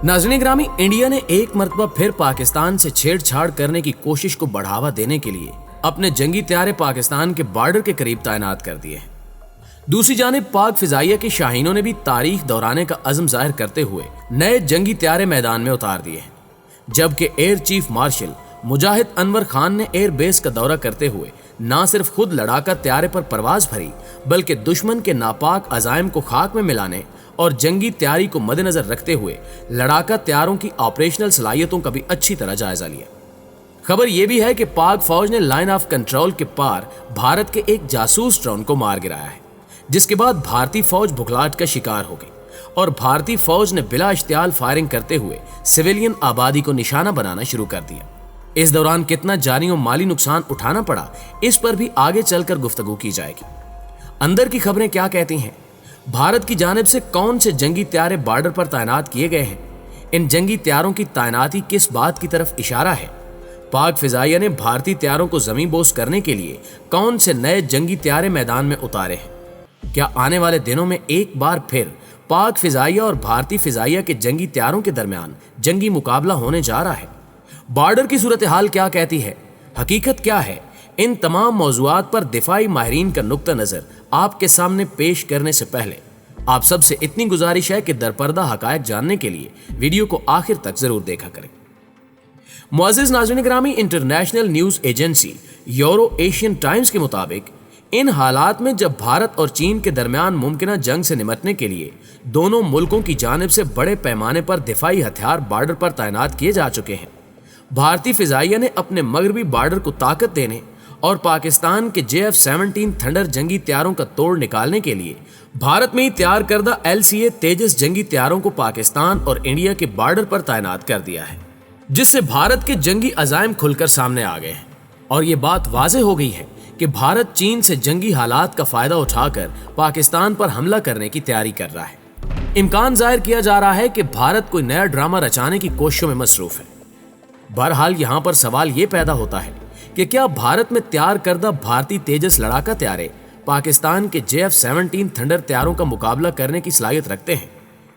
नाज़रीन ग्रामी, इंडिया ने एक मरतबा फिर पाकिस्तान से छेड़छाड़ करने की कोशिश को बढ़ावा देने के लिए अपने जंगी त्यारे पाकिस्तान के बॉर्डर के करीब तैनात कर दिए हैं। दूसरी जानिब पाक फिजाइया के शाहीनों ने भी तारीख दोहराने का अज़्म जाहिर करते हुए नए जंगी त्यारे मैदान में उतार दिए हैं, जबकि एयर चीफ मार्शल मुजाहिद अनवर खान ने एयर बेस का दौरा करते हुए न सिर्फ खुद लड़ाका त्यारे पर परवाज भरी, बल्कि दुश्मन के नापाक अज़ाइम को खाक में मिलाने और जंगी तैयारी को मद्देनजर रखते हुए लड़ाका त्यारों की ऑपरेशनल सलाहियतों का भी अच्छी तरह जायजा लिया। खबर यह भी है कि पाक फौज ने लाइन ऑफ कंट्रोल के पार भारत के एक जासूस ड्रोन को मार गिराया है, जिसके बाद भारतीय फौज बुखलाहट का शिकार हो गई और भारतीय फौज ने बिला इश्तियाल फायरिंग करते हुए सिविलियन आबादी को निशाना बनाना शुरू कर दिया। इस दौरान कितना जानी और माली नुकसान उठाना पड़ा, इस पर भी आगे चलकर गुफ्तगू की जाएगी। अंदर की खबरें क्या कहती हैं? भारत की जानिब से कौन से जंगी त्यारे बॉर्डर पर तैनात किए गए हैं? इन जंगी त्यारों की तैनाती किस बात की तरफ इशारा है? पाक फिजाइया ने भारतीय त्यारों को जमीन बोस करने के लिए कौन से नए जंगी त्यारे मैदान में उतारे हैं? क्या आने वाले दिनों में एक बार फिर पाक फिजाइया और भारतीय फिजाइया के जंगी त्यारों के दरमियान जंगी मुकाबला होने जा रहा है? बॉर्डर की सूरत हाल क्या कहती है? हकीकत क्या है? इन तमाम मौज़ूआत पर दिफाई माहिरीन का नुक्ता नज़र आपके सामने पेश करने से पहले आप सबसे इतनी गुजारिश है कि दरपर्दा हकायक जानने के लिए वीडियो को आखिर तक जरूर देखा करें। मुअज़्ज़िज़ नाज़रीन ग्रामी, international news agency euro Asian times के मुताबिक इन हालात में जब भारत और चीन के दरमियान मुमकिना जंग से निपटने के लिए दोनों मुल्कों की जानिब से बड़े पैमाने पर दिफाई हथियार बॉर्डर पर तैनात किए जा चुके हैं, भारतीय फिजाइया ने अपने मगरबी बॉर्डर को ताकत देने और पाकिस्तान के JF-17 थंडर जंगी त्यारों का तोड़ निकालने के लिए भारत में ही तैयार करदा LCA तेजस जंगी त्यारों को पाकिस्तान और इंडिया के बॉर्डर पर तैनात कर दिया है, जिससे भारत के जंगी अज़ाइम खुलकर सामने आ गए हैं और ये बात वाज़ेह हो गई है कि भारत चीन से जंगी हालात का फायदा उठाकर पाकिस्तान पर हमला करने की तैयारी कर रहा है। इम्कान जाहिर किया जा रहा है कि भारत कोई नया ड्रामा रचाने की कोशिशों में मसरूफ है। बहरहाल यहाँ पर सवाल ये पैदा होता है कि क्या भारत में तैयार करदा भारतीय तेजस लड़ाका त्यारे पाकिस्तान के JF-17 थंडर त्यारों का मुकाबला करने की सलाहियत रखते हैं?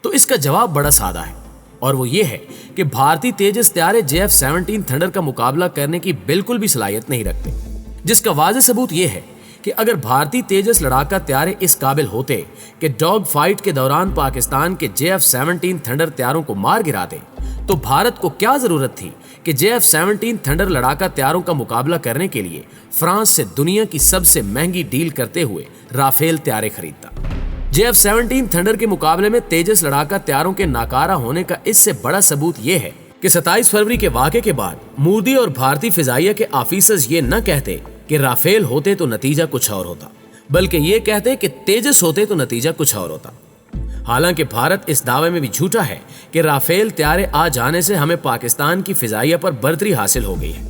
तो इसका जवाब बड़ा सादा है और वो ये है कि भारतीय तेजस त्यारे JF-17 थंडर का मुकाबला करने की बिल्कुल भी सलाहियत नहीं रखते, जिसका वाज़ेह सबूत ये है कि अगर भारतीय तेजस लड़ाका त्यारे इस काबिल होते कि डॉग फाइट के दौरान पाकिस्तान के JF-17 थंडर त्यारों को मार गिरा दे, तो भारत को क्या जरूरत थी कि JF-17 थंडर लड़ाका त्यारों का मुकाबला करने के लिए फ्रांस से दुनिया की सबसे महंगी डील करते हुए राफेल त्यारे खरीदता। JF-17 थंडर के मुकाबले में तेजस लड़ाका त्यारों के नाकारा होने का इससे बड़ा सबूत यह है कि 27 फरवरी के वाक़े के बाद मोदी और भारतीय फिजाइया के ऑफिसर्स ये न कहते कि राफेल होते तो नतीजा कुछ और होता, बल्कि ये कहते कि तेजस होते तो नतीजा कुछ और होता। हालांकि भारत इस दावे में भी झूठा है कि राफेल त्यारे आ जाने से हमें पाकिस्तान की फिजाइया पर बर्तरी हासिल हो गई है।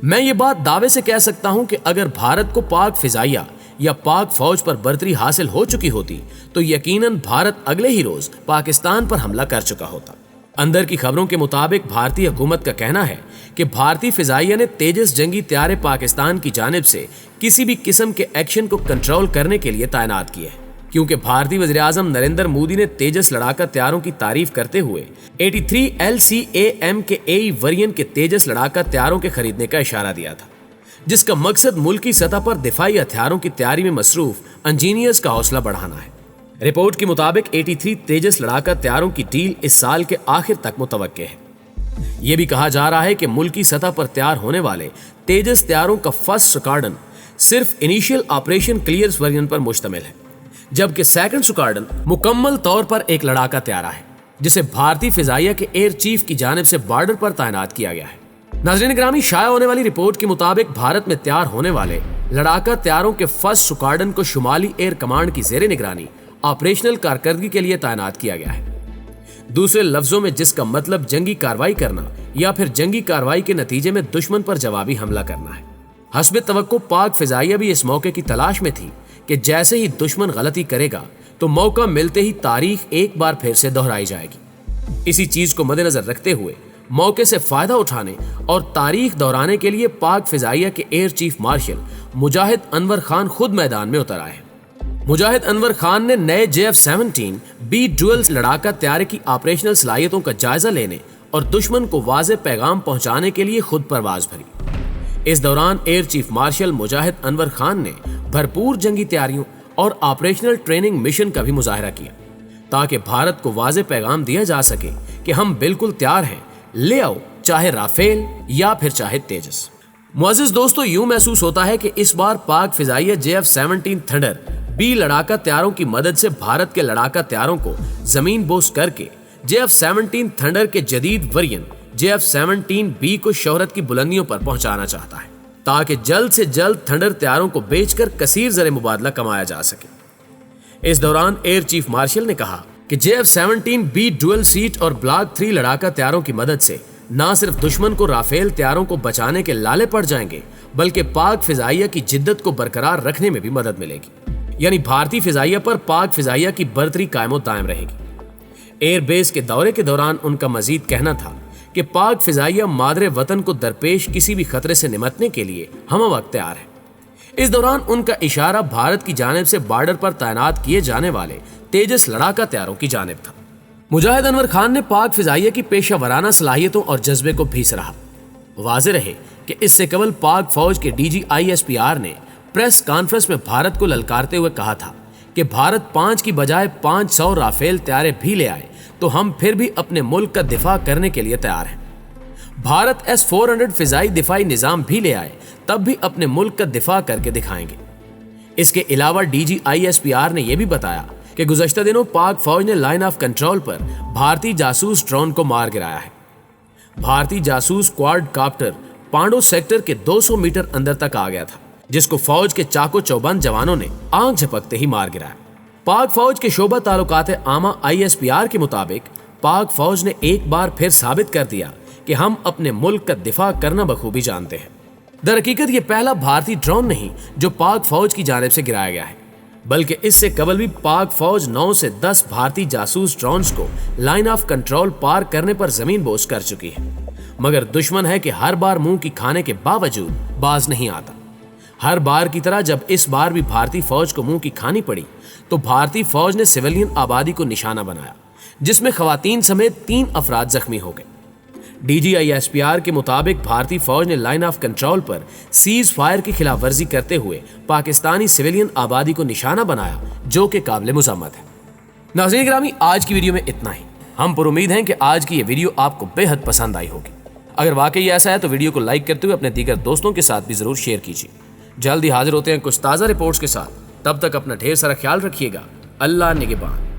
मैं ये बात दावे से कह सकता हूं कि अगर भारत को पाक फिजाइया या पाक फौज पर बर्तरी हासिल हो चुकी होती तो यकीनन भारत अगले ही रोज पाकिस्तान पर हमला कर चुका होता। अंदर की खबरों के मुताबिक भारतीय हुकूमत का कहना है कि भारतीय फिजाइया ने तेजस जंगी त्यारे पाकिस्तान की जानिब से किसी भी किस्म के एक्शन को कंट्रोल करने के लिए तैनात किए हैं, क्योंकि भारतीय वज़ीर-ए-आज़म नरेंद्र मोदी ने तेजस लड़ाका त्यारों की तारीफ करते हुए 83 LCAM के AE वेरिएंट के तेजस लड़ाका त्यारों के खरीदने का इशारा दिया था, जिसका मकसद मुल्की सतह पर दिफाई हथियारों की तैयारी में मसरूफ इंजीनियर्स का हौसला बढ़ाना है। रिपोर्ट के मुताबिक 83 तेजस लड़ाका त्यारों की डील इस साल के आखिर तक मुतवक्के है। यह भी कहा जा रहा है कि मुल्की सतह पर तैयार होने वाले तेजस त्यारों का फर्स्ट स्क्वाड्रन सिर्फ इनिशियल ऑपरेशन क्लियर्स वेरिएंट पर मुश्तमिल है, जबकि सेकंड स्क्वाड्रन मुकम्मल तौर पर एक लड़ाका त्यारा है, जिसे भारतीय फिजाइया के एयर चीफ की जानिब से बॉर्डर पर तैनात किया गया है। नाज़रीन ग्रामी, शाया होने वाली रिपोर्ट के मुताबिक भारत में तैयार होने वाले लड़ाका त्यारों के फर्स्ट स्क्वाड्रन को शुमाली एयर कमांड की ज़ेरे निगरानी ऑपरेशनल कारकर्दगी के लिए तैनात किया गया है। दूसरे लफ्जों में जिसका मतलब जंगी कार्रवाई करना या फिर जंगी कार्रवाई के नतीजे में दुश्मन पर जवाबी हमला करना है। हस्बे तवक्को पाक फिजाइया भी इस मौके की तलाश में थी कि जैसे ही दुश्मन गलती करेगा तो मौका मिलते ही तारीख एक बार फिर से दोहराई जाएगी। इसी चीज को मद्देनजर रखते हुए मौके से फायदा उठाने और तारीख दोहराने के लिए पाक फिजाइया के एयर चीफ मार्शल मुजाहिद अनवर खान खुद मैदान में उतर आए। मुजाहिद अनवर खान ने नए JF-17B ड्यूल लड़ाका तैयारे की ऑपरेशनल सलाहियतों का जायजा लेने और दुश्मन को वाज़े पैगाम पहुंचाने के लिए खुद परवाज भरी। इस दौरान एयर चीफ मार्शल मुजाहिद अनवर खान ने भरपूर जंगी तैयारियों और ऑपरेशनल ट्रेनिंग मिशन का भी मुजाहरा किया ताकि भारत को वाज़े पैगाम दिया जा सके कि हम बिल्कुल तैयार हैं, ले आओ चाहे राफेल या फिर चाहे तेजस। मुअज़्ज़िज़ दोस्तों, यूं महसूस होता है कि इस बार पाक फिजाइया JF-17 थंडर B लड़ाका तैयारों की मदद से भारत के लड़ाका तैयारों को जमीन बोस करके JF-17 थंडर के जदीद वेरिएंट JF-17B को शोहरत की बुलंदियों पर पहुंचाना चाहता है ताकि जल्द से जल्द थंडर तैयारों को बेचकर कसीर ज़र मुबादला कमाया जा सके। इस दौरान एयर चीफ मार्शल ने कहा कि JF-17B ड्यूल सीट और ब्लॉक 3 लड़ाका तैयारों की मदद से न सिर्फ दुश्मन को राफेल तैयारों को बचाने के लाले पड़ जाएंगे, बल्कि पाक फिजाइया की जिद्दत को बरकरार रखने में भी मदद मिलेगी। यानी भारतीय फिजाइया पर पाक फिजाइया की बर्तरी कायमो दायम रहेगी। एयर बेस के दौरे के दौरान उनका मजीद कहना था कि पाक फिजाइया मादरे वतन को दरपेश किसी भी खतरे से निमटने के लिए हम वक्त तैयार है। इस दौरान उनका इशारा भारत की जानिब से बॉर्डर पर तैनात किए जाने वाले तेजस लड़ाका तैयारों की जानिब था। मुजाहिद अनवर खान ने पाक फिजाइया की पेशा वराना सलाहियतों और जज्बे को भी सराहा। वाज़ेह रहे कि इससे कबल पाक फौज के DG ISPR ने प्रेस कॉन्फ्रेंस में भारत को ललकारते हुए कहा था कि भारत 5 की बजाय 500 राफेल तैयारे भी ले आए तो हम फिर भी अपने मुल्क का दिफा करने के लिए तैयार हैं। भारत S-400 फिजाई दिफाई निज़ाम भी ले आए तब भी अपने मुल्क का दिफा करके दिखाएंगे। इसके अलावा DG ISPR ने यह भी बताया कि गुज़श्ता दिनों पाक फौज ने लाइन ऑफ कंट्रोल पर भारतीय जासूस ड्रोन को मार गिराया है। भारतीय जासूस क्वाड काप्टर पांडो सेक्टर के 200 मीटर अंदर तक आ गया था, जिसको फौज के चाको चौबंद जवानों ने आंख झपकते ही मार गिराया। पाक फौज के शोबा ताल्लुकात आमा ISPR के मुताबिक पाक फौज ने एक बार फिर साबित कर दिया कि हम अपने मुल्क का दिफा करना बखूबी जानते हैं। दरहकीकत ये पहला भारतीय ड्रोन नहीं जो पाक फौज की जानिब से गिराया गया है, बल्कि इससे कबल भी पाक फौज 9 से 10 भारतीय जासूस ड्रोन्स को लाइन ऑफ कंट्रोल पार करने पर जमीन बोस कर चुकी है। मगर दुश्मन है कि हर बार मुंह की खाने के बावजूद बाज नहीं आता। हर बार की तरह जब इस बार भी भारतीय फौज को मुंह की खानी पड़ी तो भारतीय फौज ने सिविलियन आबादी को निशाना बनाया, जिसमें खवातीन समेत 3 अफराद जख्मी हो गए। DG ISPR के मुताबिक भारतीय फौज ने लाइन ऑफ कंट्रोल पर सीज फायर की खिलाफ वर्जी करते हुए पाकिस्तानी सिविलियन आबादी को निशाना बनाया, जो कि काबिल मुज़म्मत है। नाज़रीन गिरामी, आज की वीडियो में इतना ही। हम पर उम्मीद हैं कि आज की ये वीडियो आपको बेहद पसंद आई होगी। अगर वाकई ऐसा है तो वीडियो को लाइक करते हुए अपने दीगर दोस्तों के साथ भी जरूर शेयर कीजिए। जल्द ही हाजिर होते हैं कुछ ताज़ा रिपोर्ट्स के साथ। तब तक अपना ढेर सारा ख्याल रखिएगा। अल्लाह निगहबान।